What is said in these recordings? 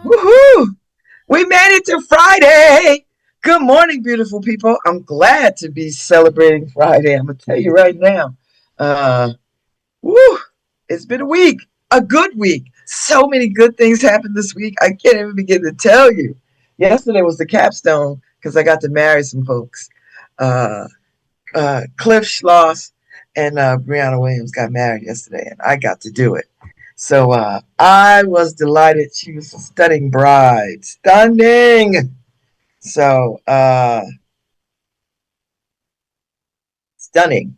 Woohoo! We made it to Friday. Good morning, beautiful people. I'm glad to be celebrating Friday. I'm gonna tell you right now. Uh, woo! It's been a week, a good week. So many good things happened this week. I can't even begin to tell you. Yesterday was the capstone because I got to marry some folks. Uh, Cliff Schloss and Brianna Williams got married yesterday, and I got to do it. So I was delighted. She was a stunning bride. Stunning. So stunning.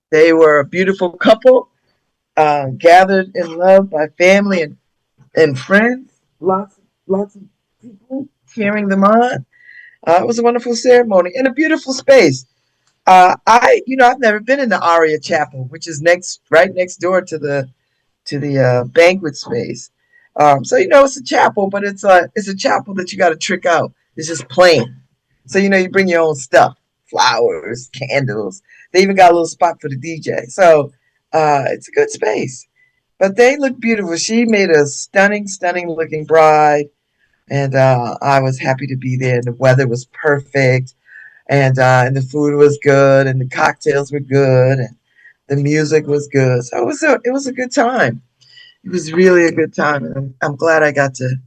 They were a beautiful couple, gathered in love by family and friends. Lots of people cheering them on. It was a wonderful ceremony in a beautiful space. I've never been in the Aria Chapel, which is right next door to the banquet space. So it's a chapel, but it's a chapel that you got to trick out. It's just plain. So you bring your own stuff, flowers, candles. They even got a little spot for the DJ. So it's a good space. But they look beautiful. She made a stunning, stunning looking bride, and I was happy to be there. And the weather was perfect, and the food was good, and the cocktails were good, and the music was good. So it was a good time. It was really a good time, and I'm glad I got to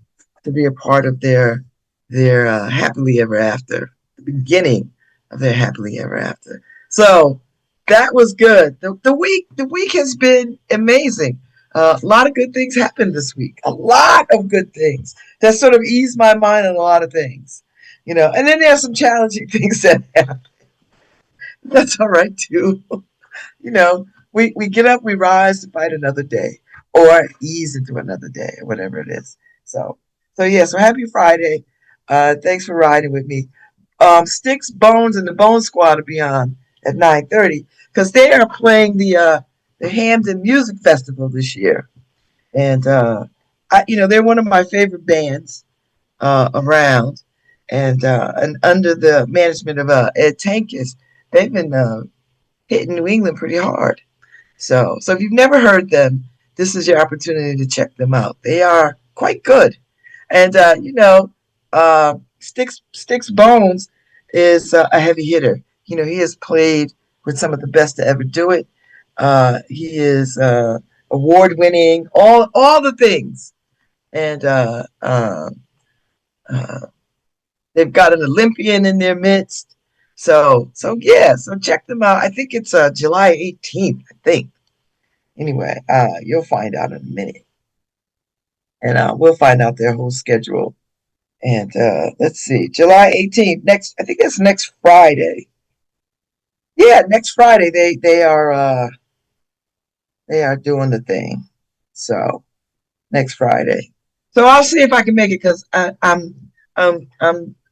be a part of their happily ever after, the beginning of their happily ever after. So that was good. The week has been amazing. A lot of good things happened this week. A lot of good things that sort of eased my mind on a lot of things. And then there's some challenging things that happen. That's all right too. We get up, we rise to fight another day or ease into another day or whatever it is. So happy Friday. Thanks for riding with me. Stix, Bones, and the Bone Squad will be on at 9:30 because they are playing the Hamden Music Festival this year. And they're one of my favorite bands around. And under the management of Ed Tankis, they've been hitting New England pretty hard. So if you've never heard them, this is your opportunity to check them out. They are quite good. And Sticks Bones is a heavy hitter. He has played with some of the best to ever do it. He is award winning, all the things, and uh, they've got an Olympian in their midst. So check them out. I think it's July 18th. I think. Anyway, you'll find out in a minute, and we'll find out their whole schedule. And let's see, July 18th. I think that's next Friday. Yeah, next Friday they are doing the thing. So next Friday. So I'll see if I can make it because I'm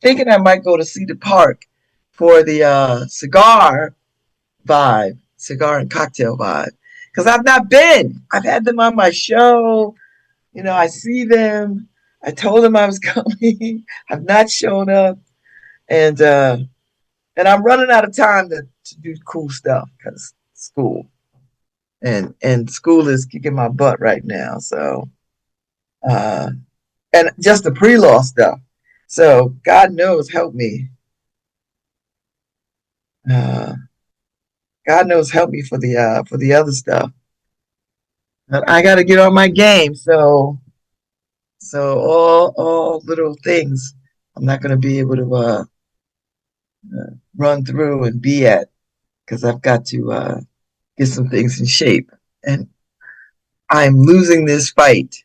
thinking I might go to Cedar Park for the cigar and cocktail vibe. Because I've not been. I've had them on my show. I see them. I told them I was coming. I've not shown up, and I'm running out of time to do cool stuff because school and school is kicking my butt right now. So uh, and just the pre-law stuff. So God knows, help me. Uh, God knows, help me for the other stuff. But I got to get on my game. So all little things I'm not going to be able to run through and be at because I've got to get some things in shape. And I'm losing this fight,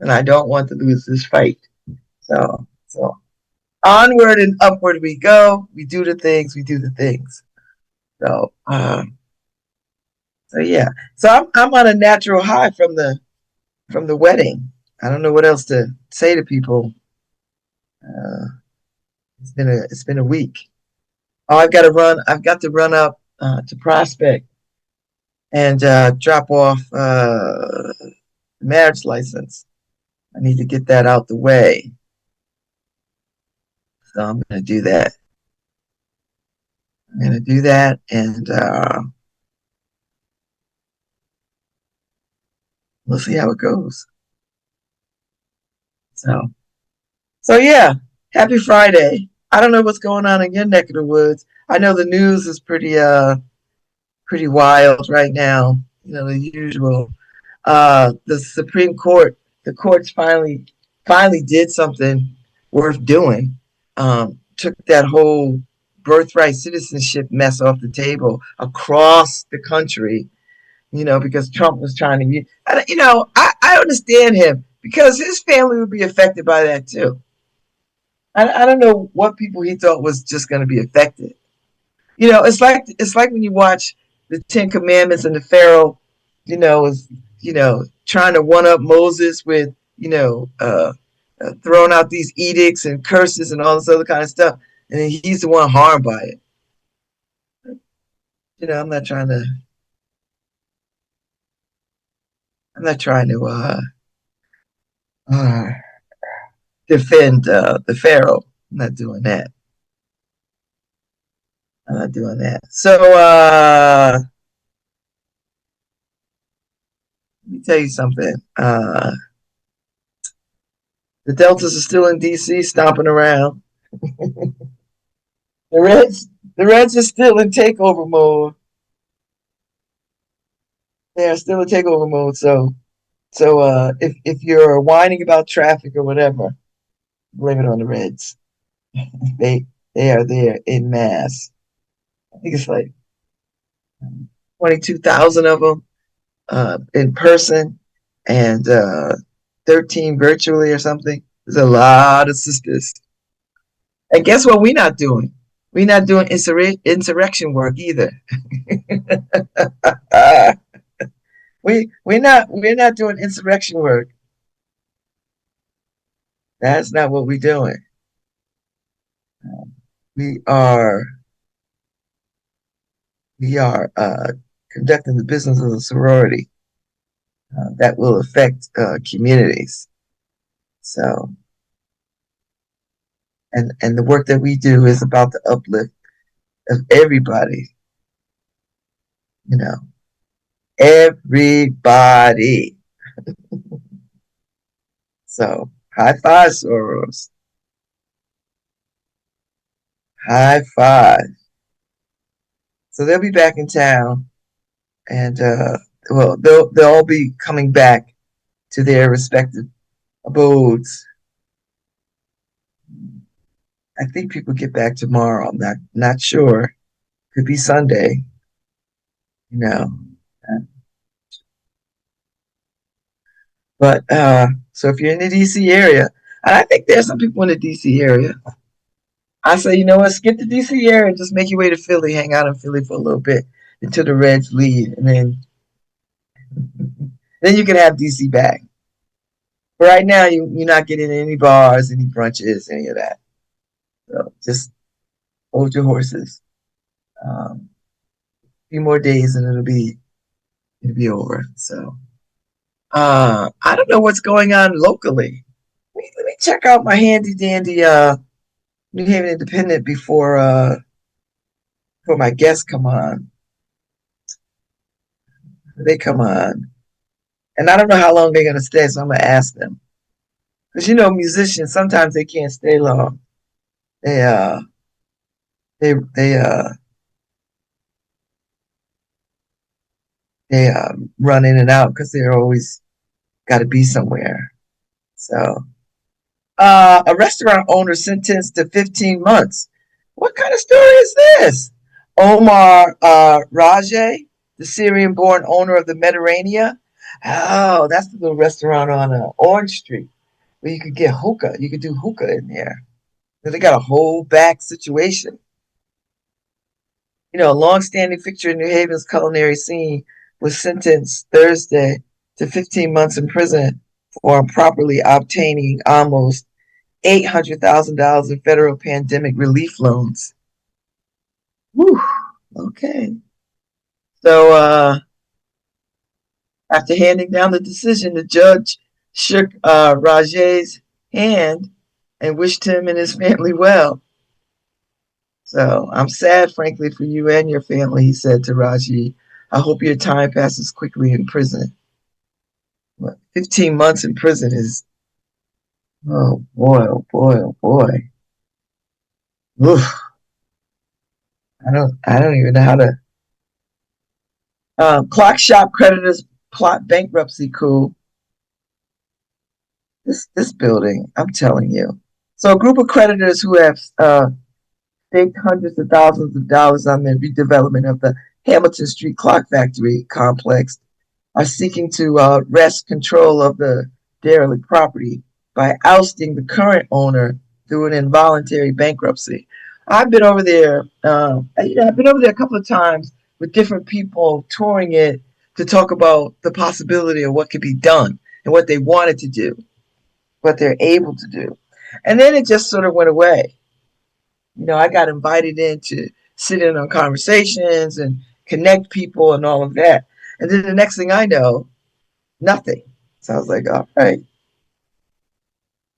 and I don't want to lose this fight. So onward and upward we go. We do the things. We do the things. So so yeah. So I'm on a natural high from the wedding. I don't know what else to say to people. Uh, it's been a week. Oh, I've got to run up to Prospect and drop off the marriage license. I need to get that out the way. So I'm going to do that. I'm going to do that, and we'll see how it goes. So So yeah, happy Friday. I don't know what's going on in your neck of the woods. I know the news is pretty wild right now. You know, the usual. The Supreme Court, the courts finally did something worth doing. Took that whole birthright citizenship mess off the table across the country. You know, because Trump was trying to, you know, I understand him because his family would be affected by that too. I don't know what people he thought was just going to be affected. You know, it's like when you watch the Ten Commandments and the Pharaoh, is trying to one up Moses with throwing out these edicts and curses and all this other kind of stuff, and then he's the one harmed by it. You know, I'm not trying to uh, defend the Pharaoh. I'm not doing that. I'm not doing that. So let me tell you something. The Deltas are still in DC, stomping around. The Reds, the Reds are still in takeover mode. They are still in takeover mode. So if you're whining about traffic or whatever, blame it on the Reds. They they are there in mass. I think it's like 22,000 of them in person and 13 virtually or something. There's a lot of sisters. And guess what? We're not doing. We're not doing insurrection work either. Uh, we're not doing insurrection work. That's not what we're doing. We are we are conducting the business of a sorority that will affect communities. So, and the work that we do is about the uplift of everybody. You know, everybody. So, high five, Soros. High five. So they'll be back in town, and well, they'll all be coming back to their respective abodes. I think people get back tomorrow. I'm not sure. Could be Sunday. You know. But so if you're in the DC area, and I think there's some people in the DC area, I say, you know what, skip the DC area and just make your way to Philly, hang out in Philly for a little bit until the Reds lead, and then you can have DC back. But right now, you're not getting any bars, any brunches, any of that. So just hold your horses. A few more days and it'll be over. So I don't know what's going on locally. Let me check out my handy dandy New Haven Independent before my guests come on. They come on, and I don't know how long they're gonna stay, so I'm gonna ask them. Because musicians sometimes they can't stay long. They they they run in and out because they're always got to be somewhere. So a restaurant owner sentenced to 15 months. What kind of story is this? Omar Rajeh, the Syrian-born owner of the Mediterranean. Oh, that's the little restaurant on Orange Street where you could get hookah. You could do hookah in there. They got a whole back situation. A long-standing fixture in New Haven's culinary scene was sentenced Thursday to 15 months in prison for improperly obtaining almost $800,000 in federal pandemic relief loans. Whew, okay. So after handing down the decision, the judge shook Rajay's hand and wished him and his family well. So I'm sad, frankly, for you and your family, he said to Raji. I hope your time passes quickly in prison. 15 months in prison is Oh boy, oh boy, oh boy. Oof. I don't even know how to. Clock shop creditors plot bankruptcy coup. This building, I'm telling you. So a group of creditors who have staked hundreds of thousands of dollars on the redevelopment of the Hamilton Street Clock Factory complex are seeking to wrest control of the derelict property by ousting the current owner through an involuntary bankruptcy. I've been over there. I've been over there a couple of times with different people touring it to talk about the possibility of what could be done and what they wanted to do, what they're able to do, and then it just sort of went away. I got invited in to sit in on conversations and connect people and all of that. And then the next thing I know, nothing. So I was like, all right,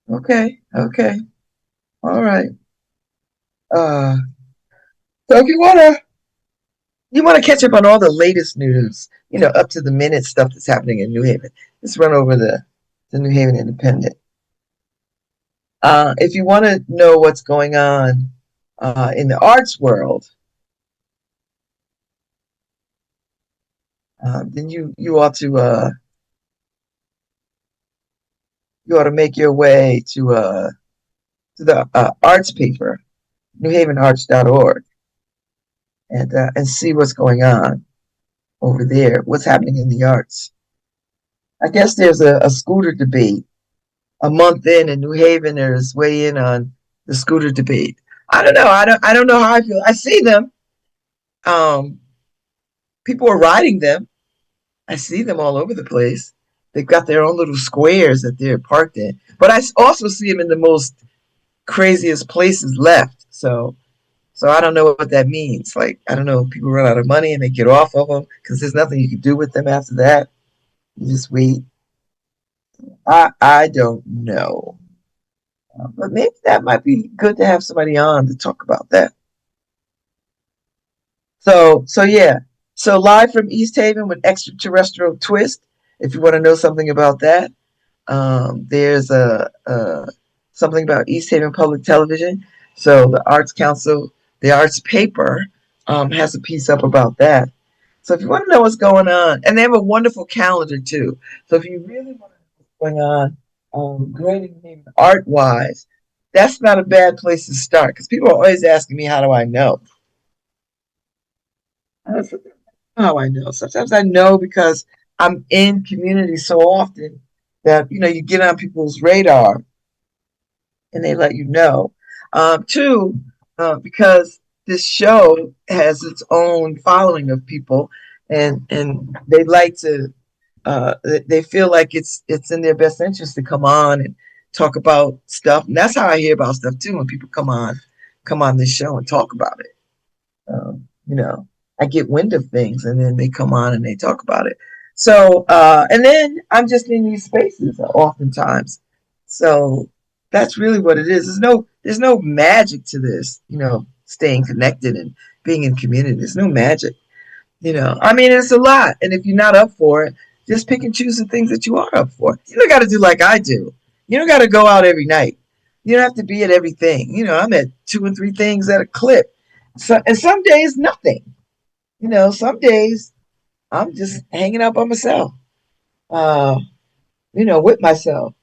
okay, okay, all right. Uh, so if you wanna catch up on all the latest news, up to the minute stuff that's happening in New Haven, just run over the New Haven Independent. If you want to know what's going on in the arts world, then you ought to make your way to the arts paper, newhavenarts.org, and see what's going on over there, what's happening in the arts. I guess there's a scooter debate a month in New Haveners weigh in on the scooter debate. I don't know. I don't know how I feel. I see them. Um, People are riding them. I see them all over the place. They've got their own little squares that they're parked in. But I also see them in the most craziest places left. So I don't know what that means. Like, I don't know. People run out of money and they get off of them because there's nothing you can do with them after that. You just wait. I don't know. But maybe that might be good to have somebody on to talk about that. So yeah. So live from East Haven with extraterrestrial twist. If you want to know something about that, there's a something about East Haven Public Television. So the Arts Council, the Arts Paper, has a piece up about that. So if you want to know what's going on, and they have a wonderful calendar too. So if you really want to know what's going on, great art wise, that's not a bad place to start because people are always asking me, how do I know? How I know. Sometimes I know because I'm in community so often that you get on people's radar and they let you know. Two, because this show has its own following of people, and they like to. They feel like it's in their best interest to come on and talk about stuff, and that's how I hear about stuff too. When people come on this show and talk about it. You know, I get wind of things and then they come on and they talk about it. So, and then I'm just in these spaces oftentimes. So that's really what it is. There's no magic to this, staying connected and being in community. There's no magic, I mean, it's a lot. And if you're not up for it, just pick and choose the things that you are up for. You don't got to do like I do. You don't got to go out every night. You don't have to be at everything. I'm at two and three things at a clip. So, and some days, nothing. Some days I'm just hanging out by myself, uh, with myself.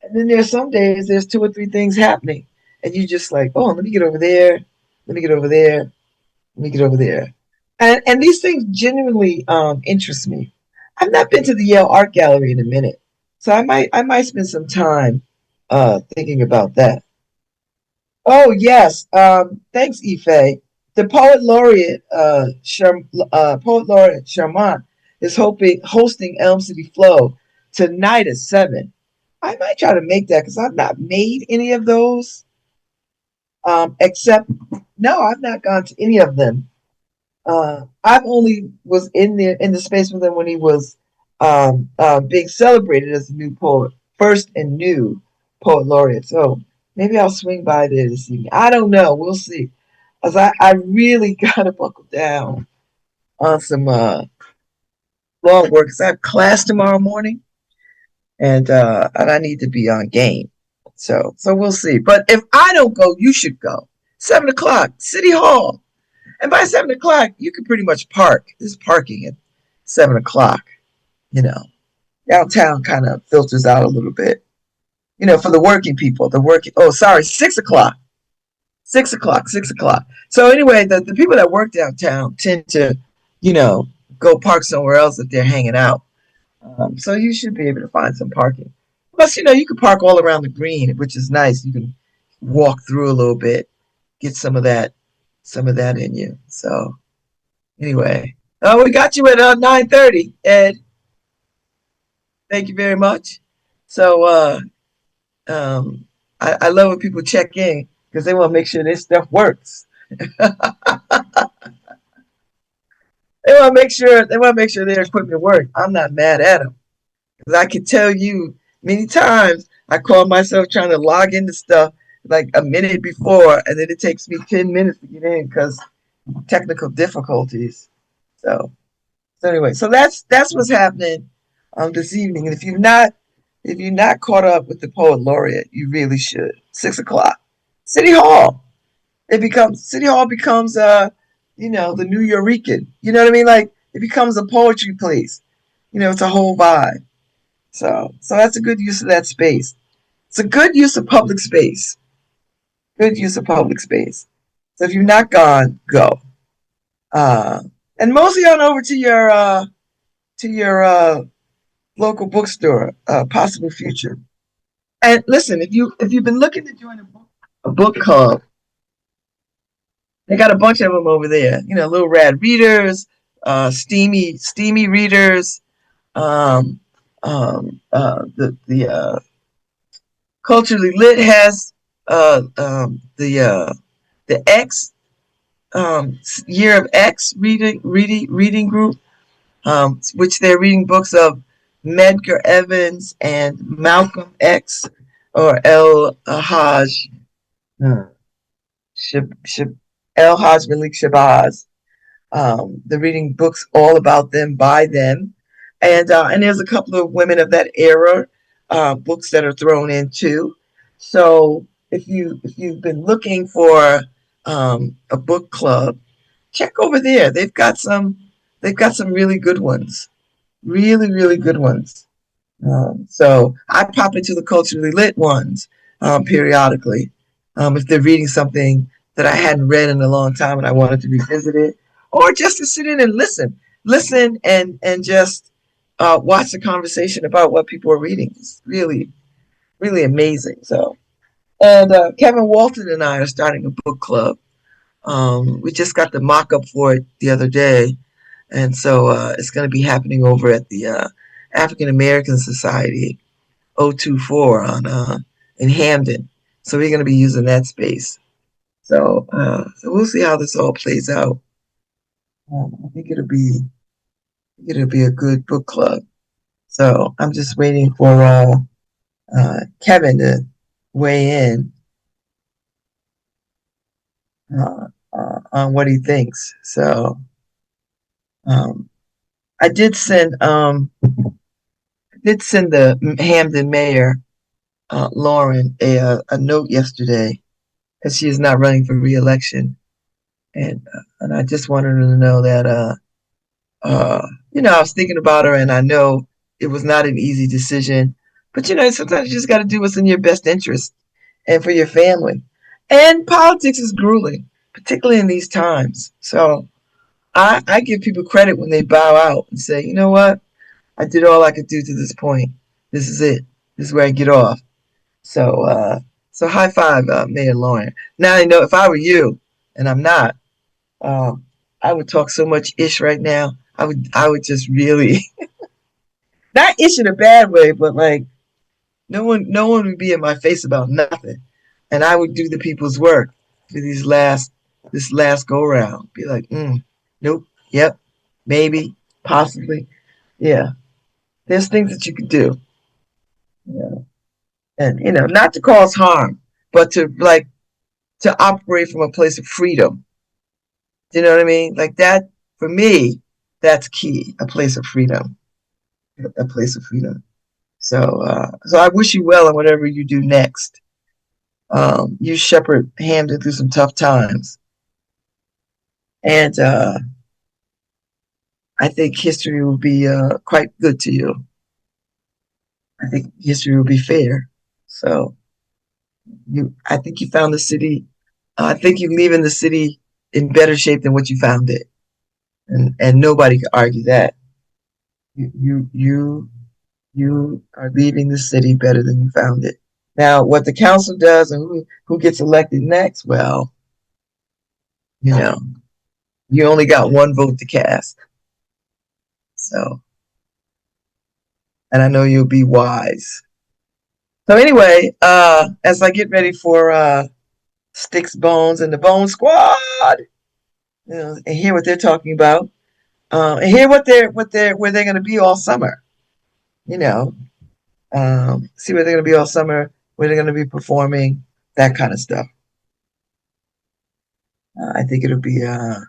And then there's some days there's two or three things happening. And you just like, oh, let me get over there. Let me get over there. Let me get over there. And these things genuinely interest me. I've not been to the Yale Art Gallery in a minute. So I might spend some time thinking about that. Oh yes. Thanks, Ife. The poet laureate Sharmant is hosting Elm City Flow tonight at 7. I might try to make that because I've not made any of those. Except no, I've not gone to any of them. I've only was in there in the space with him when he was being celebrated as the new poet, first and new poet laureate. So maybe I'll swing by there this evening. I don't know. We'll see. Cause I really gotta buckle down on some law work. Cause I have class tomorrow morning, and I need to be on game. So we'll see. But if I don't go, you should go. 7 o'clock, City Hall. And by 7 o'clock, you can pretty much park. There's parking at 7 o'clock. You know, downtown kind of filters out a little bit. For the working people, the working. Oh, sorry, 6 o'clock. 6 o'clock, 6 o'clock. So anyway, the people that work downtown tend to, you know, go park somewhere else if they're hanging out. So you should be able to find some parking. Plus, you can park all around the green, which is nice. You can walk through a little bit, get some of that in you. So anyway, we got you at 9:30, Ed. Thank you very much. So um, I love when people check in because they want to make sure this stuff works. They want to make sure their equipment works. I'm not mad at them because I can tell you many times I call myself trying to log into stuff like a minute before, and then it takes me 10 minutes to get in because technical difficulties. So so anyway, so that's what's happening this evening. And if you're not caught up with the poet laureate, you really should. 6 o'clock, City Hall. City Hall becomes the New Eurekan. You know what I mean? Like it becomes a poetry place. It's a whole vibe. So that's a good use of that space. It's a good use of public space. Good use of public space. So if you're not gone, go. Uh, and mosey on over to your local bookstore, Possible Future. And listen, if you've been looking to join a book club, they got a bunch of them over there. Little rad readers, steamy readers. The culturally lit has the X Year of X reading group, which they're reading books of Medgar Evers and Malcolm X or uh, Shab, Shab, El Haj Malik Shabazz. They're reading books all about them by them, and there's a couple of women of that era books that are thrown in too. So if you've been looking for a book club, check over there. They've got some really good ones, really really good ones. So I pop into the culturally lit ones periodically if they're reading something that I hadn't read in a long time and I wanted to revisit it, or just to sit in and listen and just watch the conversation about what people are reading. It's really really amazing. So, and Kevin Walton and I are starting a book club. We just got the mock up for it the other day, and so it's going to be happening over at the African American Society 024 in Hamden. So we're going to be using that space. So we'll see how this all plays out. I think it'll be a good book club. So I'm just waiting for Kevin to weigh in on what he thinks. So um, I did send the Hamden mayor Lauren a note yesterday because she is not running for reelection, and I just wanted her to know that I was thinking about her, and I know it was not an easy decision, but sometimes you just got to do what's in your best interest and for your family. And politics is grueling, particularly in these times. So I give people credit when they bow out and say, you know what, I did all I could do to this point. This is it. This is where I get off. So high five, Mayor Lauren. Now I know if I were you, and I'm not, um, I would talk so much ish right now. I would just really not ish in a bad way, but like no one would be in my face about nothing, and I would do the people's work for this last go round. Be like, nope, yep, maybe, possibly, yeah. There's things that you could do, yeah, and not to cause harm, but to operate from a place of freedom. Do you know what I mean? Like that for me, that's key. A place of freedom. A place of freedom. So I wish you well in whatever you do next. You shepherd Hamden through some tough times, and I think history will be quite good to you. I think history will be fair. So I think you found the city. I think you're leaving the city in better shape than what you found it, and nobody could argue that. You you you you are leaving the city better than you found it. Now, what the council does and who gets elected next, well, you know, you only got one vote to cast. So, and I know you'll be wise. So anyway, as I get ready for Stix Bones and the Bone Squad, and hear what they're talking about, and hear where they're going to be all summer. You know, see where they're going to be all summer, where they're going to be performing, that kind of stuff. I think it'll be a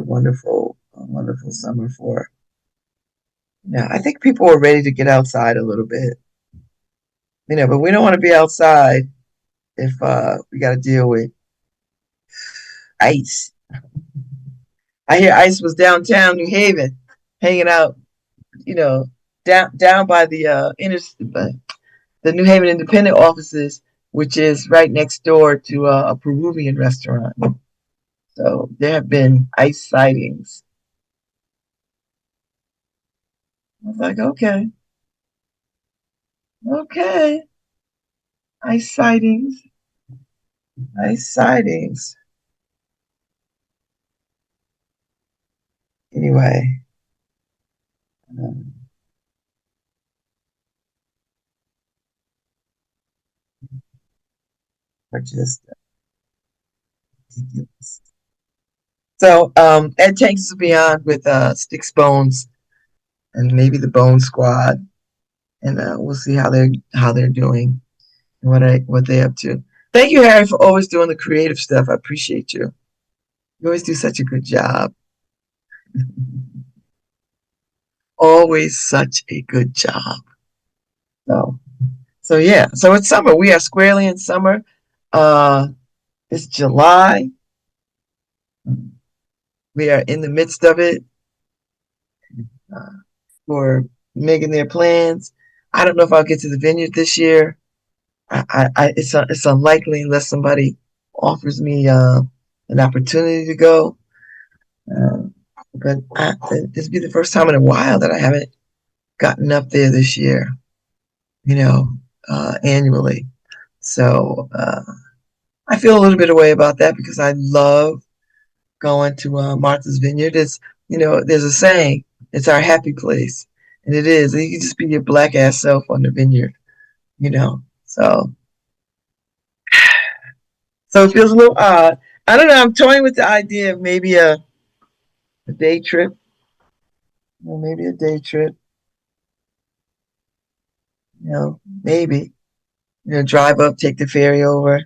wonderful summer for. Yeah, I think people are ready to get outside a little bit. But we don't want to be outside if we got to deal with ice. I hear Ice was downtown New Haven, hanging out. You know, down by the the New Haven Independent offices, which is right next door to a Peruvian restaurant. So there have been Ice sightings. I was like, okay, okay, Ice sightings, Ice sightings. Anyway, um, are just ridiculous. So Ed takes us beyond with Sticks Bones and maybe the Bone Squad, and we'll see how they're doing and what they up to. Thank you, Harry, for always doing the creative stuff. I appreciate you. You always do such a good job. Always such a good job. So yeah. So it's summer. We are squarely in summer. Uh, it's July. We are in the midst of it. Uh, for making their plans. I don't know if I'll get to the vineyard this year. It's unlikely unless somebody offers me an opportunity to go. Uh, but this will be the first time in a while that I haven't gotten up there this year. Annually. So I feel a little bit away about that because I love going to Martha's Vineyard. There's a saying, it's our happy place. And it is. You can just be your black ass self on the vineyard, you know. So it feels a little odd. I don't know. I'm toying with the idea of maybe a day trip. Maybe a day trip. Maybe. Drive up, take the ferry over.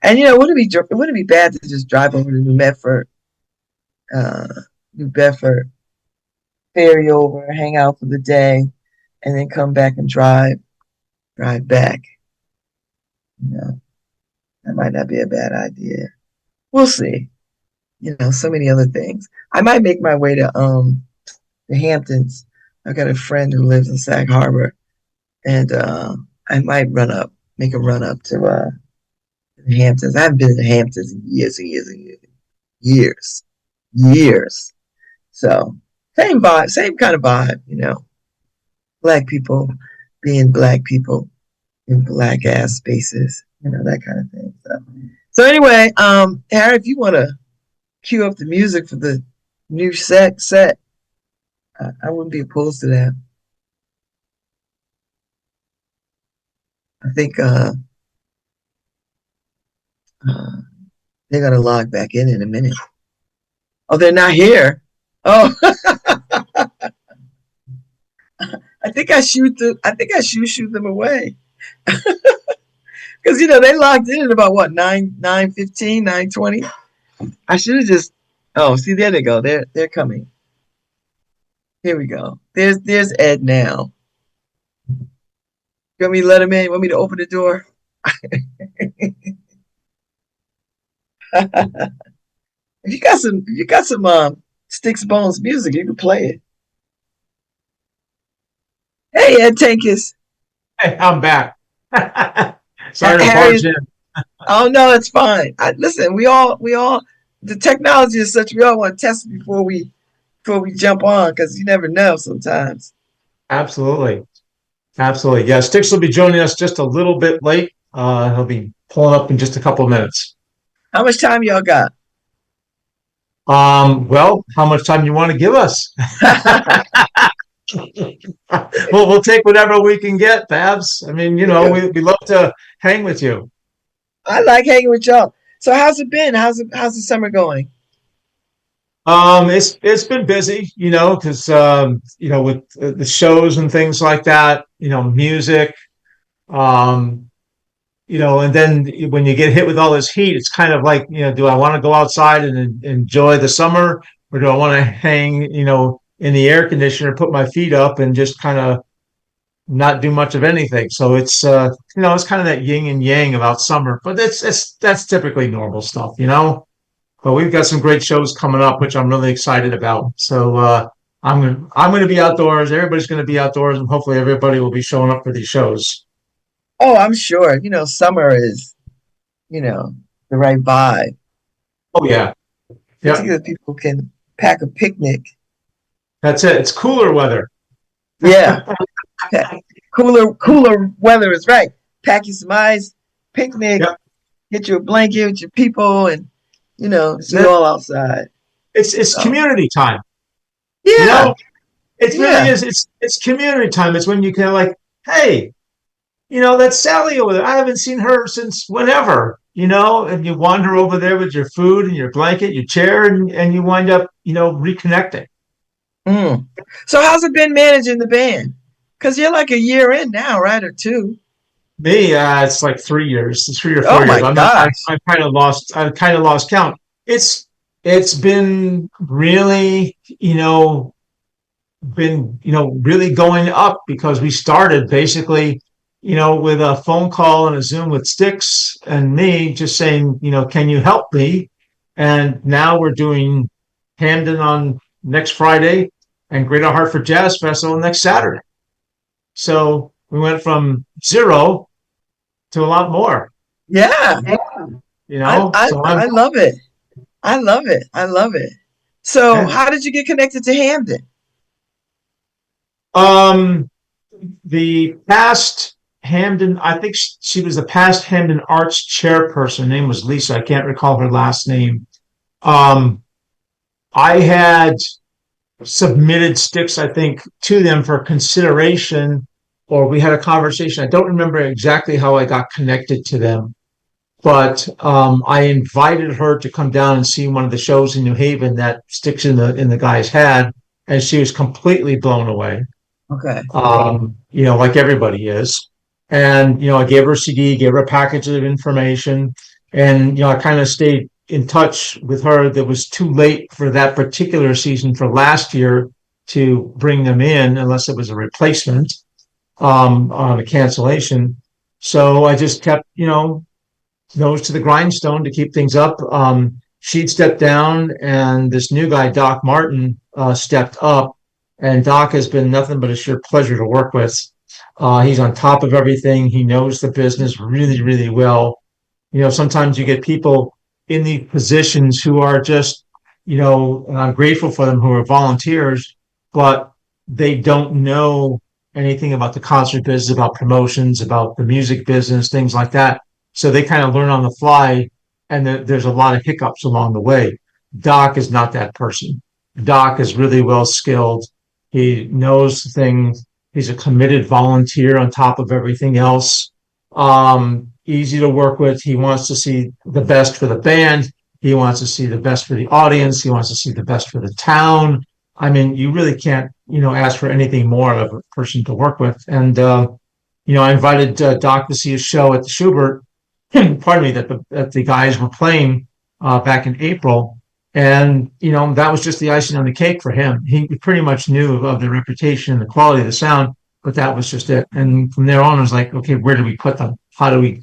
And wouldn't it be bad to just drive over to uh, New Bedford, ferry over, hang out for the day, and then come back and drive back. That might not be a bad idea. We'll see. So many other things. I might make my way to the Hamptons. I've got a friend who lives in Sag Harbor, and I might make a run up to the Hamptons. I haven't been to the Hamptons in years and years and years, years. So same vibe, same kind of vibe. Black people being black people in black ass spaces. That kind of thing. So anyway, Harry, if you want to cue up the music for the new set, I wouldn't be opposed to that. I think uh, they're gonna log back in a minute. Oh, they're not here. Oh, I think I shoot them away because they logged in at about what 9:15, 9:20. I should have just. Oh, see, there they go. They're coming. Here we go. There's Ed now. You want me to let him in? Want me to open the door? If you got some Sticks Bones music, you can play it. Hey, Ed Tankis. Hey, I'm back. Sorry to barge Harry. in. Oh no, it's fine. Listen, we all, the technology is such we all want to test it before we jump on because you never know sometimes. Absolutely. Absolutely. Yeah, Stix will be joining us just a little bit late. He'll be pulling up in just a couple of minutes. How much time y'all got? Well, how much time you want to give us? We'll take whatever we can get, Babs. I mean, we love to hang with you. I like hanging with y'all. So how's it been? How's the summer going? It's been busy, because with the shows and things like that, music. Um, and then when you get hit with all this heat, it's kind of like, do I want to go outside and enjoy the summer, or do I want to hang, in the air conditioner, put my feet up, and just kind of not do much of anything? So it's kind of that yin and yang about summer, but that's typically normal stuff. But we've got some great shows coming up, which I'm really excited about. So I'm gonna be outdoors. Everybody's gonna be outdoors, and hopefully everybody will be showing up for these shows. Oh, I'm sure. Summer is, you know, the right vibe. Oh yeah, yeah, Particularly people can pack a picnic. that's it. It's cooler weather. Yeah. Cooler weather is right. Pack you some ice, picnic, Yep, get you a blanket with your people and, that's be it. all outside. It's So community time. You yeah, know, it really yeah. is. It's community time. It's when you can like, hey, that's Sally over there. I haven't seen her since whenever. And you wander over there with your food and your blanket, your chair, and you wind up, reconnecting. Mm. So how's it been managing the band? Because you're like a year in now, right? Or two. Me, it's like 3 years, 3 or 4 years. Oh my I'm not. gosh. I've kind of lost. I've kind of lost count. It's been really, really going up because we started basically, with a phone call and a Zoom with Stix and me, just saying, can you help me? And now we're doing Hamden on next Friday and Greater Hartford Jazz Festival next Saturday. So we went from zero to a lot more. Yeah. I So I love it. I love it. I love it. So yeah. how did you get connected to Hamden? Um, the past Hamden, I think she was the past Hamden Arts chairperson. Her name was Lisa. I can't recall her last name. Um, I had submitted Stix, I think, to them for consideration, or we had a conversation. I don't remember exactly how I got connected to them, but I invited her to come down and see one of the shows in New Haven that Stix in the guys had, and she was completely blown away. Okay. Like everybody is. And, I gave her a CD, gave her a package of information. And, I kind of stayed in touch with her. That was too late for that particular season for last year to bring them in unless it was a replacement, on a cancellation. So I just kept, nose to the grindstone to keep things up. She'd stepped down, and this new guy, Doc Martin, stepped up. And Doc has been nothing but a sheer pleasure to work with. He's on top of everything. He knows the business really, really well. Sometimes you get people in these positions who are just, and I'm grateful for them, who are volunteers, but they don't know anything about the concert business, about promotions, about the music business, things like that. So they kind of learn on the fly, and there's a lot of hiccups along the way. Doc is not that person. Doc is really well skilled. He knows things. He's a committed volunteer on top of everything else. Easy to work with. He wants to see the best for the band. He wants to see the best for the audience. He wants to see the best for the town. I mean, you really can't, ask for anything more of a person to work with. And, I invited Doc to see a show at the Schubert, pardon me, that the guys were playing back in April. And, that was just the icing on the cake for him. He pretty much knew of the reputation and the quality of the sound, but that was just it. And from there on, I was like, okay, where do we put them? how do we,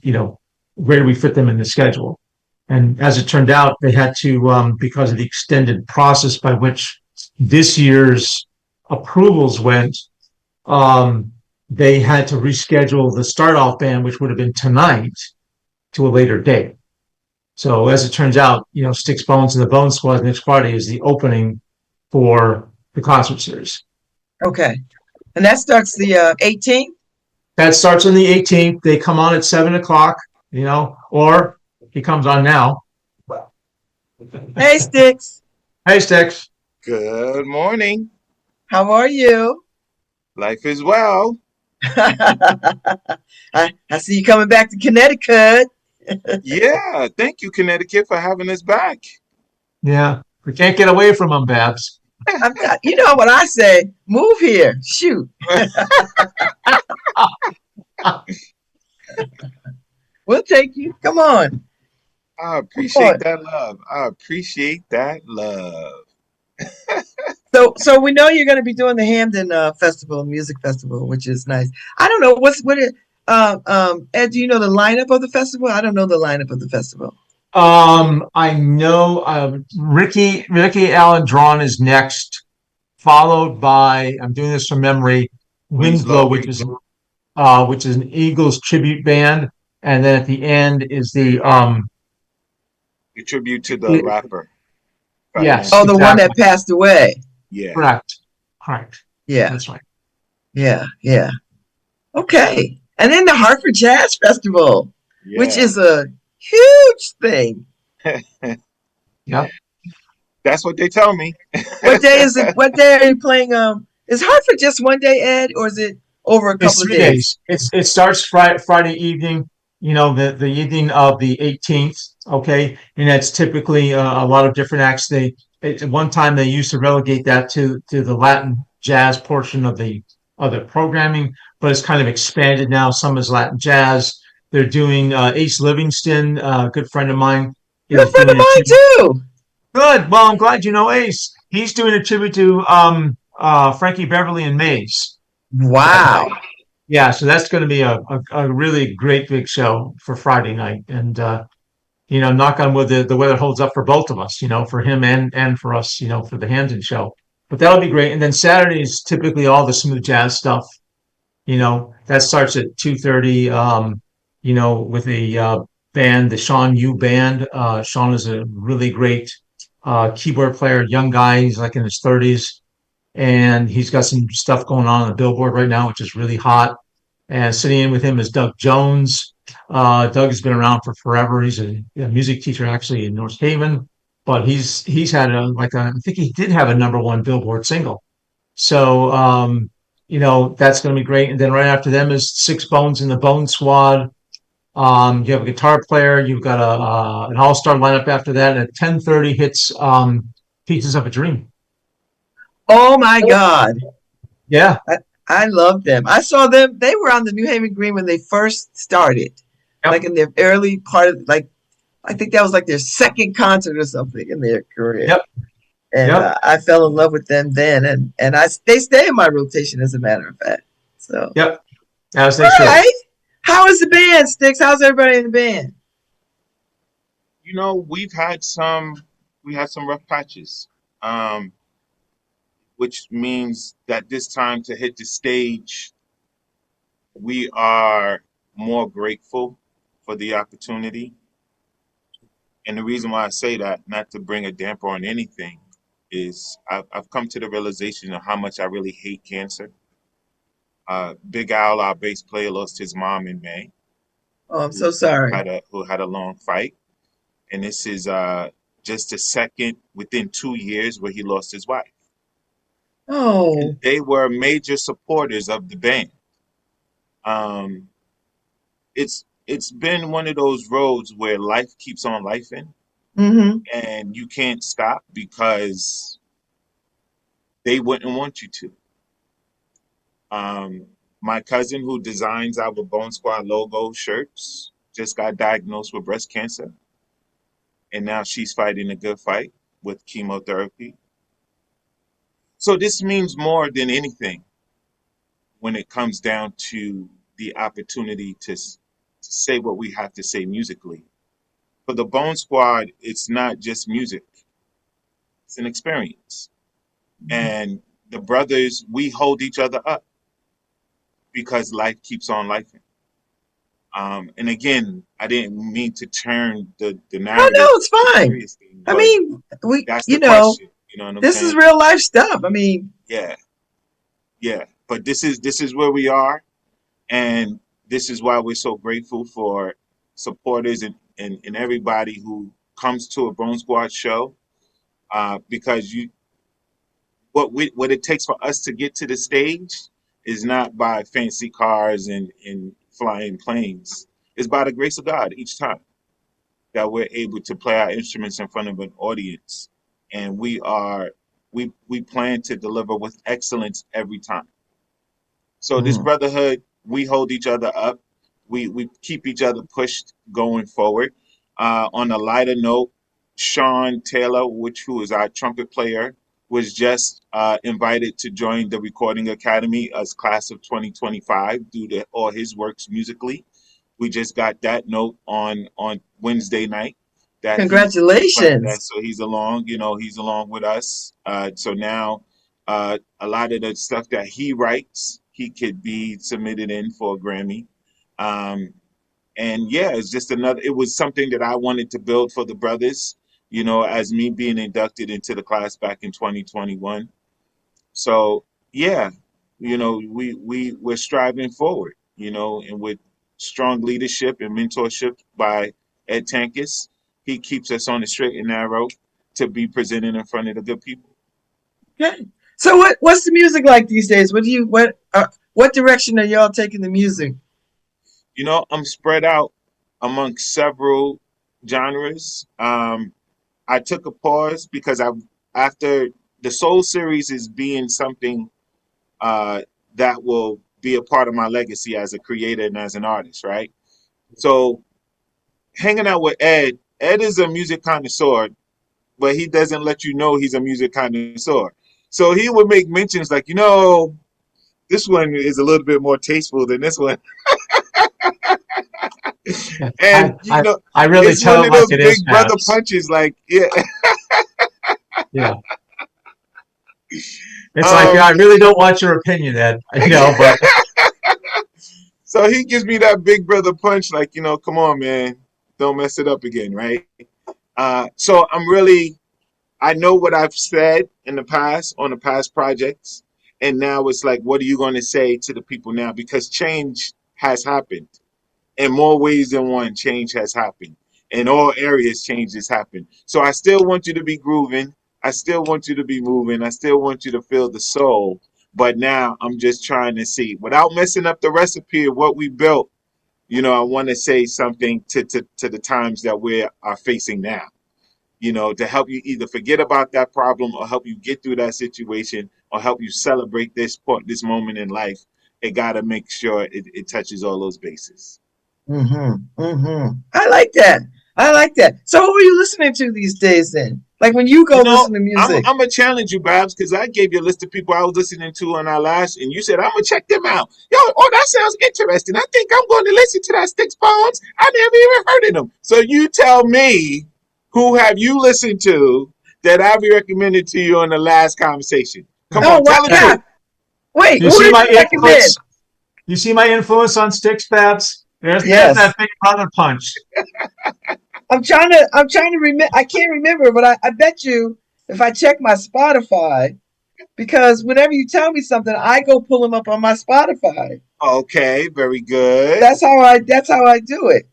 where do we fit them in the schedule? And as it turned out, they had to, because of the extended process by which this year's approvals went, um, they had to reschedule the start off band, which would have been tonight, to a later date. So as it turns out, Sticks Bones and the Bone Squad next Friday is the opening for the concert series. Okay. And that starts the 18th? That starts on the 18th. They come on at 7 o'clock, or he comes on now. Hey, Stix. Hey, Sticks. Good morning. How are you? Life is well. I see you coming back to Connecticut. Yeah, thank you, Connecticut, for having us back. Yeah, we can't get away from them, Babs. You know what I say? Move here. Shoot. We'll take you. Come on. I appreciate that love. I appreciate that love. So we know you're going to be doing the Hamden music festival, which is nice. I don't know Ed, do you know the lineup of the festival? I don't know the lineup of the festival. I know Ricky Allen Drawn is next, followed by, I'm doing this from memory, Winslow, which is an Eagles tribute band, and then at the end is the A tribute to the rapper. Yes. Oh, the exactly. one that passed away. Yeah. Correct. Yeah. That's right. Yeah. Okay. And then the Hartford Jazz Festival, which is a huge thing. Yep. That's what they tell me. What day is it? What day are you playing? Is Hartford just one day, Ed, or is it over a couple of days? It starts Friday evening, the evening of the 18th. Okay. And that's typically a lot of different acts. At one time they used to relegate that to the Latin jazz portion of the programming, but it's kind of expanded now. Some is Latin jazz. They're doing Ace Livingston, a good friend of mine. Good friend of mine too. Good. Well, I'm glad you know Ace. He's doing a tribute to Frankie Beverly and Maze. Wow. Yeah, so that's going to be a really great big show for Friday night. And knock on wood, the weather holds up for both of us, for him and for us, for the Hamden show. But that'll be great. And then Saturday is typically all the smooth jazz stuff. That starts at 2:30, with a band, the Sean Yu Band. Sean is a really great keyboard player, young guy. He's like in his 30s. And he's got some stuff going on the Billboard right now, which is really hot. And sitting in with him is Doug Jones. Doug has been around for forever. He's a music teacher actually in North Haven, but he's had I think he did have a #1 Billboard single. So that's going to be great. And then right after them is Six Bones and the Bone Squad. You have a guitar player. You've got an all-star lineup after that. And at 10:30 hits Pieces of a Dream. Oh my God. Yeah. I love them. I saw them. They were on the New Haven Green when they first started. Yep. Like in their early part of, I think that was like their second concert or something in their career. Yep. And I fell in love with them then. And they stay in my rotation, as a matter of fact. So. Yep. As they should. Right. How is the band, Stix? How's everybody in the band? We had some rough patches. Which means that this time to hit the stage, we are more grateful for the opportunity. And the reason why I say that, not to bring a damper on anything, is I've come to the realization of how much I really hate cancer. Big Al, our bass player, lost his mom in May. Oh, I'm so sorry. Who had a long fight. And this is just a second within 2 years where he lost his wife. Oh. And they were major supporters of the band. It's been one of those roads where life keeps on lifing, and you can't stop because they wouldn't want you to. My cousin, who designs our Bone Squad logo shirts, just got diagnosed with breast cancer, and now she's fighting a good fight with chemotherapy. So this means more than anything when it comes down to the opportunity to to say what we have to say musically. For the Bone Squad, it's not just music; it's an experience. And the brothers, we hold each other up because life keeps on lifing. And again, I didn't mean to turn the Oh no, narrative it's to fine. serious thing, I but mean, that's the question. You know what I'm this is saying? real life stuff. I mean, Yeah, yeah. But this is where we are, and this is why we're so grateful for supporters and everybody who comes to a Bone Squad show. Because what it takes for us to get to the stage is not by fancy cars and flying planes. It's by the grace of God each time that we're able to play our instruments in front of an audience, and we plan to deliver with excellence every time. So this mm, brotherhood, we hold each other up. We keep each other pushed going forward. On a lighter note, Sean Taylor, who is our trumpet player, was just invited to join the Recording Academy as class of 2025 due to all his works musically. We just got that note on Wednesday night that he planned that, congratulations. so he's along. He's along with us. So now a lot of the stuff that he writes, he could be submitted in for a Grammy. Um, and yeah, it's just another. It was something that I wanted to build for the brothers. As me being inducted into the class back in 2021. So yeah, we're striving forward, and with strong leadership and mentorship by Ed Tankus, he keeps us on the straight and narrow to be presented in front of the good people. Okay. So what's the music like these days? What direction are y'all taking the music? I'm spread out amongst several genres. I took a pause because after the Soul series is being something uh, that will be a part of my legacy as a creator and as an artist, right? So hanging out with Ed is a music connoisseur, but he doesn't let you know he's a music connoisseur. So he would make mentions like, this one is a little bit more tasteful than this one. Yeah. And, I really it's one tell it of like those it is, big brother Babs. punches. Like, yeah. Yeah. It's like, Um, I really don't want your opinion, Ed, but so he gives me that big brother punch, like, come on, man, don't mess it up again, right? So I know what I've said in the past on the past projects, and now it's like, what are you going to say to the people now? Because change has happened in more ways than one. Change has happened in all areas. Change has happened. So I still want you to be grooving. I still want you to be moving. I still want you to feel the soul. But now I'm just trying to see, without messing up the recipe of what we built. I want to say something to the times that we are facing now, to help you either forget about that problem or help you get through that situation or help you celebrate this moment in life. It got to make sure it touches all those bases. I like that. I like that. So who are you listening to these days then? Like when you go listen to I'm music. gonna challenge you, Babs, because I gave you a list of people I was listening to on our last, and you said I'm gonna check them out. Yo, oh, that sounds interesting. I think I'm going to listen to that Stix Bones. I never even heard of them. So you tell me, who have you listened to that I recommended to you on the last conversation? Come Oh on, wow, tell the hey, truth. God. Wait, you who see did my you recommend? influence? You see my influence on Stix, Babs? There's Yes. that big brother punch. I'm trying to remember. I can't remember, but I bet you if I check my Spotify, because whenever you tell me something, I go pull them up on my Spotify. Okay, very good. That's how I do it.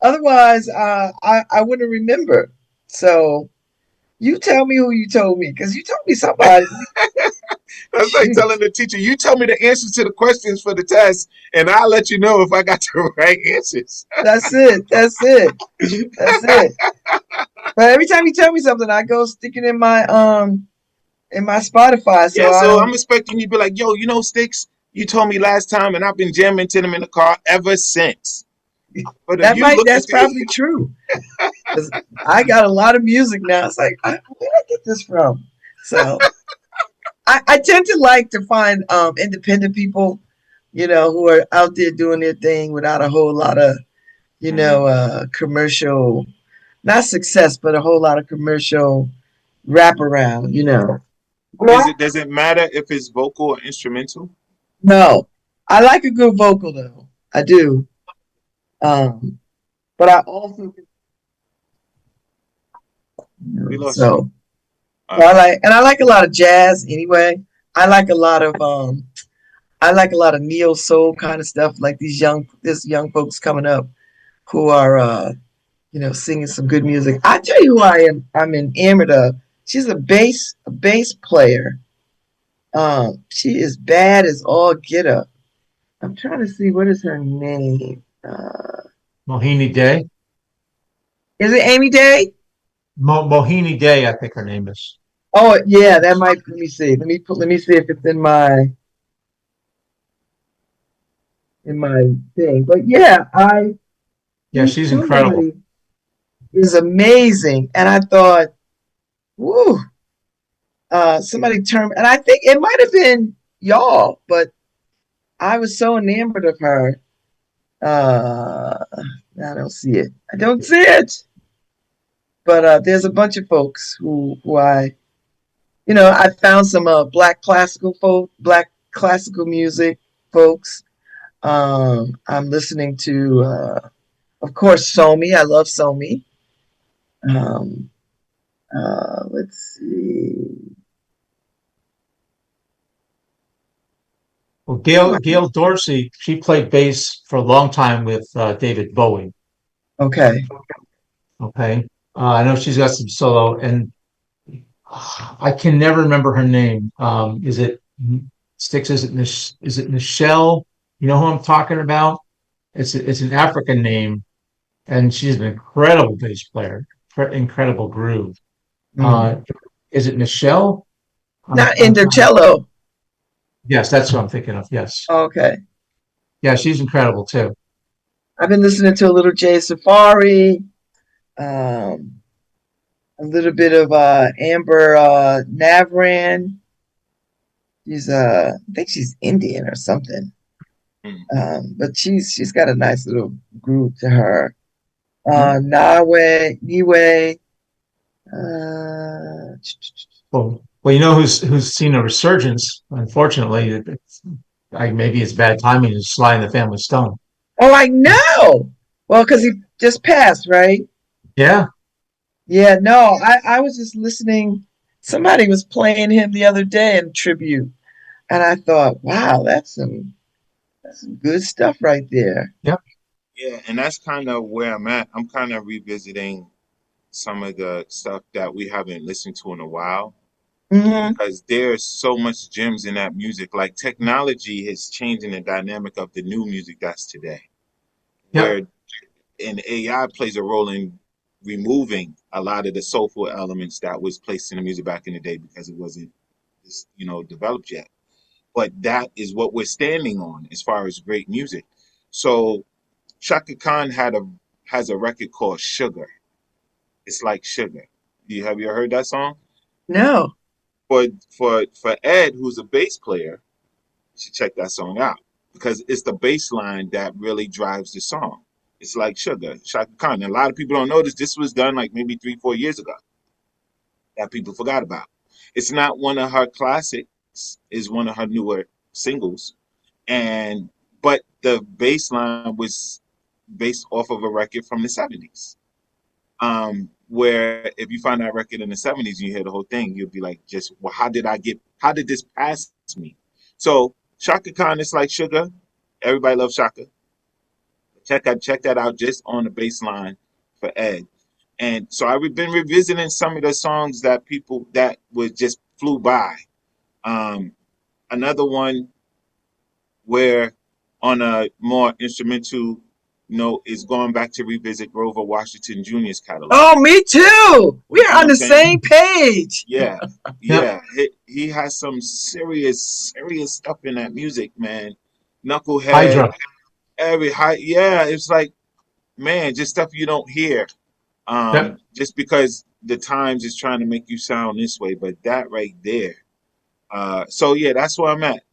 Otherwise, I wouldn't remember. So you tell me who you told me, because you told me somebody. That's like Shoot, telling the teacher, you tell me the answers to the questions for the test, and I'll let you know if I got the right answers. that's it. That's it. That's it. But every time you tell me something, I go stick it in my Spotify, so Yeah, I so I'm don't. expecting you to be like, yo, Sticks, you told me last time, and I've been jamming to them in the car ever since. But if you look at That's the, probably true. 'Cause I got a lot of music now. It's like, where did I get this from? So I tend to like to find independent people who are out there doing their thing without a whole lot of, Mhm. commercial, not success, but a whole lot of commercial wraparound. Is No, it does it matter if it's vocal or instrumental? no, I like a good vocal though. I do. Um, but I also, We lost you. so Uh, I like a lot of jazz anyway. I like a lot of I like a lot of neo soul kind of stuff, like this young folks coming up who are singing some good music. I tell you who I'm enamored of. She's a bass player. She is bad as all get up. I'm trying to see what is her name. Mohini Day. Is it Amy Day? Mohini Day, I think her name is. Oh yeah, that might. Let me see. Let me see if it's in my thing. But yeah, Yeah, she's incredible. somebody is amazing, and I thought, woo. Somebody turned, and I think it might have been y'all, but I was so enamored of her. Uh, I don't see it. I don't see it. But there's a bunch of folks who I found some black classical music folks. I'm listening to, of course, Somi. I love Somi. Um, let's see. Well, Oh, Gail Dorsey, she played bass for a long time with David Bowie. okay. Okay, I know she's got some solo, and I can never remember her name. Is it Stix? Is it Michelle? You know who I'm talking about? It's an African name, and she's an incredible bass player, incredible groove. Uh, Mm. is it Michelle? Not I'm trying. Indocello. Yes, that's what I'm thinking of. Yes, Okay. yeah, she's incredible too. I've been listening to a little Jay Safari, um, a little bit of Amber Navran. I think she's Indian or something. mm. But she's got a nice little groove to her. Yeah. Niwe. Uh, Well, you know who's seen a resurgence? Unfortunately, maybe it's bad timing. Is Sly and the Family Stone? oh, I know. Well, because he just passed, right? Yeah, Yeah, no, I was just listening. Somebody was playing him the other day in tribute, and I thought, wow, that's some good stuff right there. yep, Yeah, and that's kind of where I'm at. I'm kind of revisiting some of the stuff that we haven't listened to in a while Hmm. because there's so much gems in that music. Like technology is changing the dynamic of the new music that's today, yep. where an AI plays a role in removing a lot of the soulful elements that was placed in the music back in the day because it wasn't, developed yet. But that is what we're standing on as far as great music. So Shaka Khan has a record called Sugar. It's like sugar. Have you heard that song? No. For Ed, who's a bass player, you should check that song out because it's the bass line that really drives the song. It's like sugar, Shaka Khan. And a lot of people don't notice this was done like maybe 3, 4 years ago that people forgot about. It's not one of her classics, is one of her newer singles. And but the bass line was based off of a record from the 70s. Where if you find that record in the 70s and you hear the whole thing, you'll be like, just, well, how did this pass me? So Shaka Khan is like sugar. Everybody loves Shaka. Check that out just on the bass line for Ed. And so I've been revisiting some of the songs that people that was just flew by. Um, Another one where on a more instrumental note is going back to revisit Grover Washington Jr.'s catalog. Oh, me too. We You are know on what I'm the saying? same page. Yeah, Yep. yeah. He has some serious stuff in that music, man. Knucklehead, Hydra. every high, yeah. It's like, man, just stuff you don't hear. Yep. Just because the Times is trying to make you sound this way, but that right there. So yeah, that's where I'm at.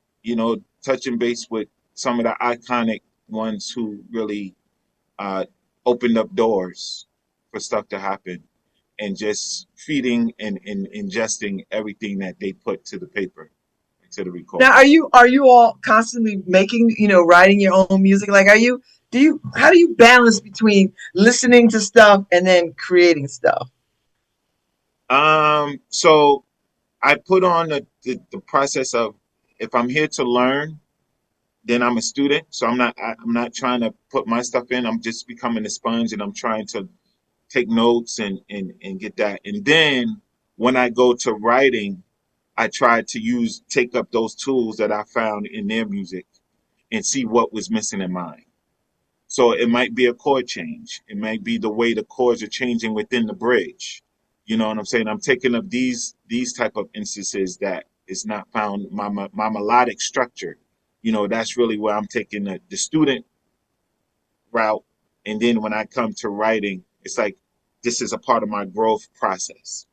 Touching base with some of the iconic ones who really uh, opened up doors for stuff to happen, and just feeding and ingesting everything that they put to the paper, to the Now, recording. are you all constantly making, writing your own music? Like, how do you balance between listening to stuff and then creating stuff? So I put on the process of, if I'm here to learn, then I'm a student. So I'm not trying to put my stuff in. I'm just becoming a sponge, and I'm trying to take notes and get that. And then when I go to writing, I try to take up those tools that I found in their music and see what was missing in mine. So it might be a chord change. It might be the way the chords are changing within the bridge. You know what I'm saying? I'm taking up these type of instances that is not found, my melodic structure. That's really where I'm taking the student route. And then when I come to writing, it's like this is a part of my growth process.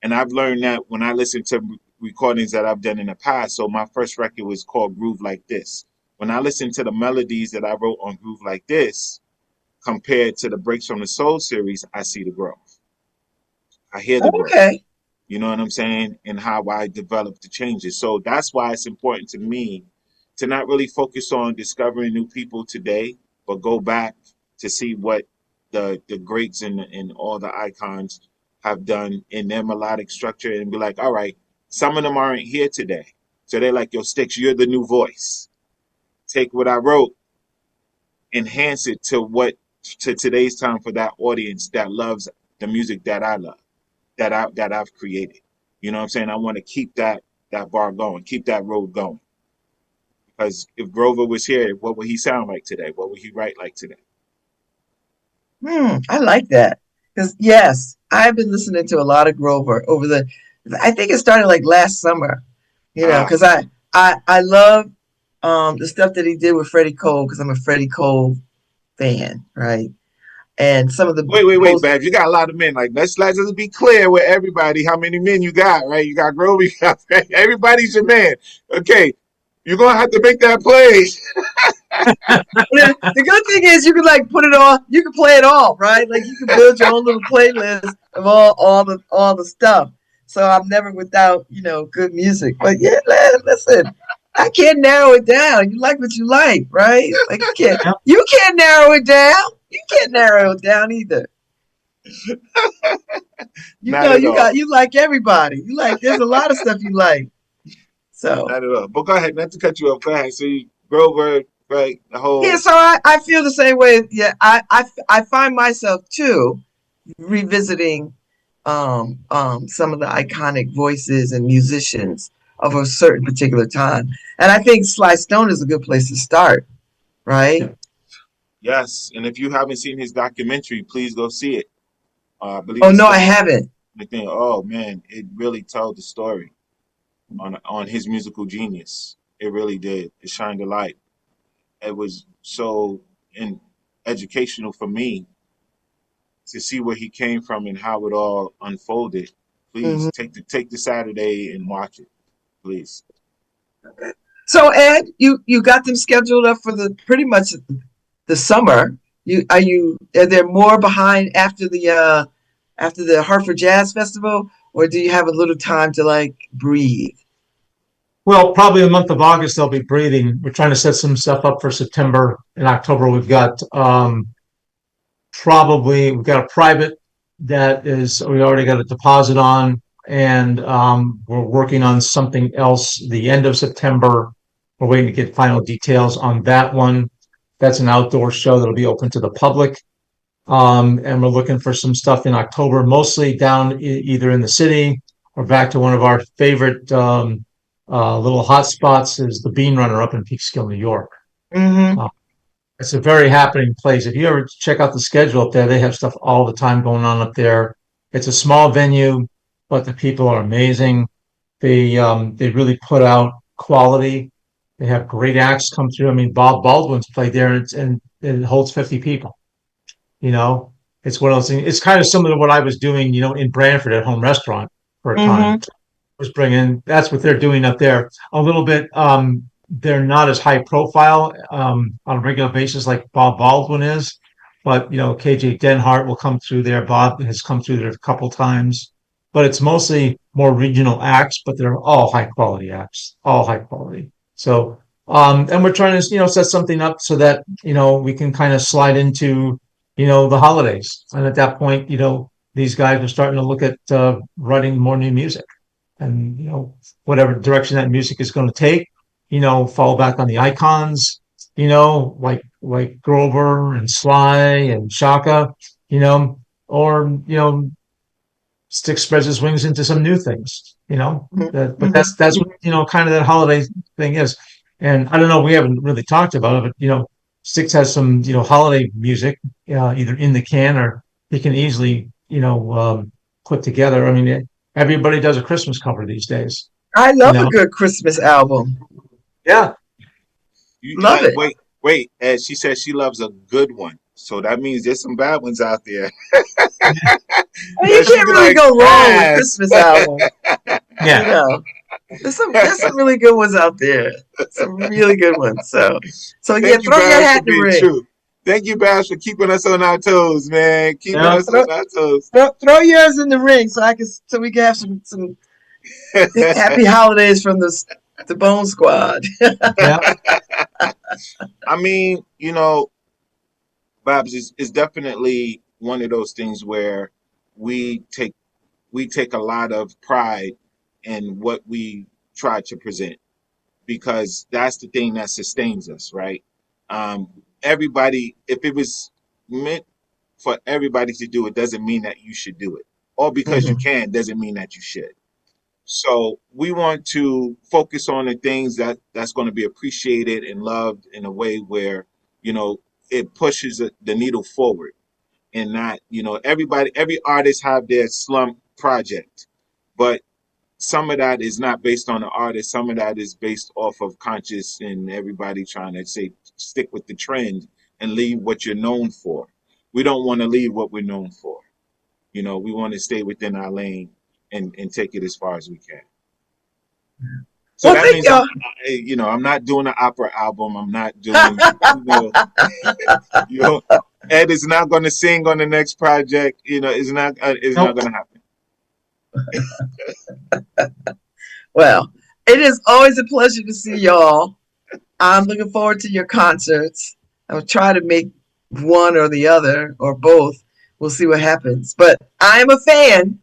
And I've learned that when I listen to recordings that I've done in the past. So my first record was called Groove Like This. When I listen to the melodies that I wrote on Groove Like This compared to the Breaks from the Soul series, I see the growth. I hear the growth. Okay. You know what I'm saying? And how I develop the changes. So that's why it's important to me to not really focus on discovering new people today, but go back to see what the greats and all the icons have done in their melodic structure, and be like, all right, some of them aren't here today. So they're like, yo, Stix, you're the new voice. Take what I wrote, enhance it to today's time for that audience that loves the music that I love, that I've created. You know what I'm saying? I want to keep that bar going, keep that road going. Because if Grover was here, what would he sound like today? What would he write like today? I like that. Because yes, I've been listening to a lot of Grover I think it started like last summer, Ah, because I love the stuff that he did with Freddie Cole, because I'm a Freddie Cole fan, right? And some of the wait, most, Babs. You got a lot of men. Like, let's just be clear with everybody how many men you got, right? You got Grover, you got everybody's your man. Okay, you're gonna have to make that play. the good thing is you can like put it on, you can play it all, right? Like you can build your own little playlist of all the stuff. So I'm never without, good music. But yeah, listen, I can't narrow it down. You like what you like, right? Like Yep. you can't narrow it down. You can't narrow it down either. Not at all. You like everybody. You like there's a lot of stuff you like. So Not at all. But go ahead, not to cut you off. Go ahead. So Grover, right? The yeah, whole. so I feel the same way. Yeah, I find myself too revisiting some of the iconic voices and musicians of a certain particular time. And I think Sly Stone is a good place to start, right? Yes, and if you haven't seen his documentary, please go see it. I believe Oh it's no, still I on. haven't. I think, oh man, it really told the story on his musical genius. It really did. It shined a light. It was so educational for me to see where he came from and how it all unfolded. Please Hmm. take the Saturday and watch it, please. So Ed, you got them scheduled up for the pretty much the summer. Are there more behind after the Hartford Jazz Festival, or do you have a little time to like breathe? Well, probably the month of August they'll be breathing. We're trying to set some stuff up for September and October. We've got a private that is we already got a deposit on, and we're working on something else the end of September. We're waiting to get final details on that one. That's an outdoor show that'll be open to the public. And we're looking for some stuff in October, mostly down either in the city or back to one of our favorite little hot spots is the Bean Runner up in Peekskill, New York. Hmm. Uh, it's a very happening place. If you ever check out the schedule up there, they have stuff all the time going on up there. It's a small venue, but the people are amazing. They really put out quality. They have great acts come through. I mean, Bob Baldwin's played there, and it holds 50 people. You know, it's one of those things. It's kind of similar to what I was doing, in Brantford at home restaurant for a time. Hmm. Was bringing that's what they're doing up there. A little bit they're not as high profile on a regular basis like Bob Baldwin is. But, KJ Denhart will come through there. Bob has come through there a couple times. But it's mostly more regional acts, but they're all high quality acts, all high quality. So, and we're trying to, set something up so that, we can kind of slide into, the holidays. And at that point, these guys are starting to look at writing more new music. And, whatever direction that music is going to take, fall back on the icons, like Grover and Sly and Shaka, or, Stix spreads his wings into some new things, but that's what, kind of that holiday thing is. And I don't know, we haven't really talked about it, but, Stix has some, holiday music, either in the can or he can easily, put together. I mean, everybody does a Christmas cover these days. I love a good Christmas album. Yeah. Love it. Wait. As she says, she loves a good one. So that means there's some bad ones out there. You can't really go wrong with Christmas album. Yeah. There's some really good ones out there. Some really good ones. So yeah, throw your hat in the ring. True. Thank you, Babz, for keeping us on our toes, man. Keeping us on our toes. Throw yours in the ring so we can have some happy holidays from the Bone Squad. Yeah. I mean, Babz is definitely one of those things where we take a lot of pride in what we try to present, because that's the thing that sustains us, right? Everybody, if it was meant for everybody to do it, doesn't mean that you should do it. Or because you can, doesn't mean that you should. So we want to focus on the things that's going to be appreciated and loved in a way where, it pushes the needle forward, and not, every artist have their slump project, but some of that is not based on the artist. Some of that is based off of conscious and everybody trying to stick with the trend and leave what you're known for. We don't want to leave what we're known for. We want to stay within our lane and take it as far as we can. So that means I'm not doing an opera album. I'm not doing, Ed is not going to sing on the next project. It's not going to happen. Well, it is always a pleasure to see y'all. I'm looking forward to your concerts. I'll try to make one or the other or both. We'll see what happens. But I'm a fan.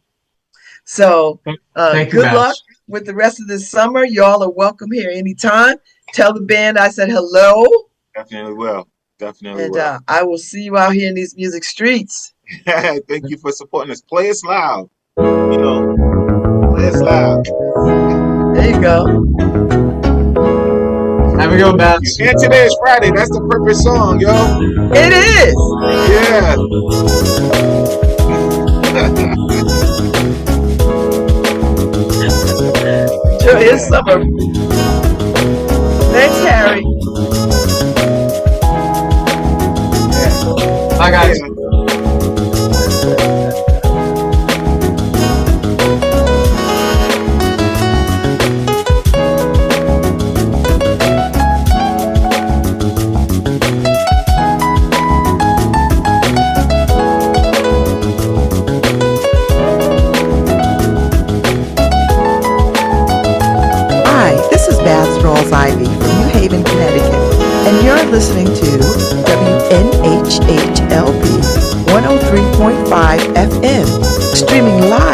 So good luck with the rest of this summer. Y'all are welcome here anytime. Tell the band I said hello. Definitely will. And I will see you out here in these music streets. Thank you for supporting us. Play us loud. Play us loud. There you go. Have a good one, Babz. And today is Friday. That's the perfect song, yo. It is. Yeah. Enjoy your summer. Thanks, Harry. Bye, guys. Ivy from New Haven, Connecticut, and you're listening to WNHHLP 103.5 FM, streaming live